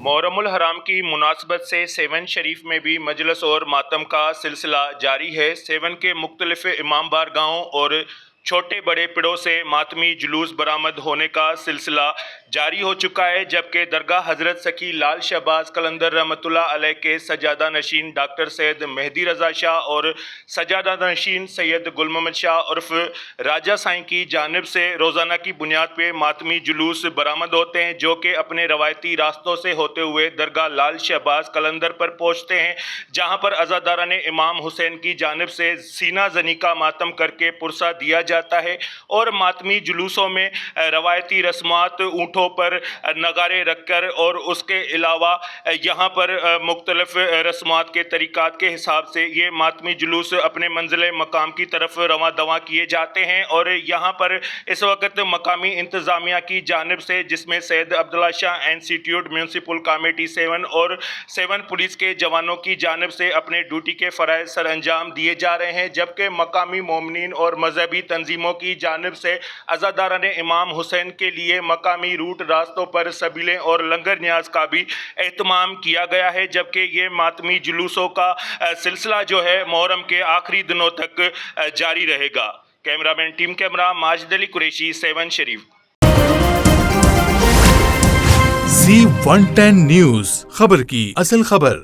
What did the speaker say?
محرم الحرام کی مناسبت سے سیون شریف میں بھی مجلس اور ماتم کا سلسلہ جاری ہے۔ سیون کے مختلف امام بارگاہوں اور چھوٹے بڑے پڑوں سے ماتمی جلوس برآمد ہونے کا سلسلہ جاری ہو چکا ہے، جبکہ درگاہ حضرت سکی لال شہباز قلندر رحمۃ اللہ علیہ کے سجادہ نشین ڈاکٹر سید مہدی رضا شاہ اور سجادہ نشین سید گل محمد شاہ عرف راجہ سائیں کی جانب سے روزانہ کی بنیاد پہ ماتمی جلوس برآمد ہوتے ہیں، جو کہ اپنے روایتی راستوں سے ہوتے ہوئے درگاہ لال شہباز قلندر پر پہنچتے ہیں، جہاں پر عزاداران امام حسین کی جانب سے سینہ زنی کا ماتم کر کے پرسہ دیا جاتا ہے اور ماتمی جلوسوں میں روایتی رسمات اونٹوں پر نغارے رکھ کر اور اس کے علاوہ یہاں پر مختلف رسمات کے طریقات کے حساب سے یہ ماتمی جلوس اپنے منزل مقام کی طرف رواں دواں کیے جاتے ہیں۔ اور یہاں پر اس وقت مقامی انتظامیہ کی جانب سے، جس میں سید عبداللہ شاہ انسٹیٹیوٹ میونسپل کمیٹی سیون اور سیون پولیس کے جوانوں کی جانب سے اپنے ڈیوٹی کے فرائض سر انجام دیے جا رہے ہیں، جبکہ مقامی مومنین اور مذہبی تنظیموں کی جانب سے عزاداران امام حسین کے لیے مقامی روٹ راستوں پر سبیلیں اور لنگر نیاز کا بھی اہتمام کیا گیا ہے، جبکہ یہ ماتمی جلوسوں کا سلسلہ جو ہے محرم کے آخری دنوں تک جاری رہے گا۔ کیمرہ مین ٹیم کیمرہ ماجد علی قریشی، سیون شریف۔ Z110 نیوز، خبر کی اصل خبر۔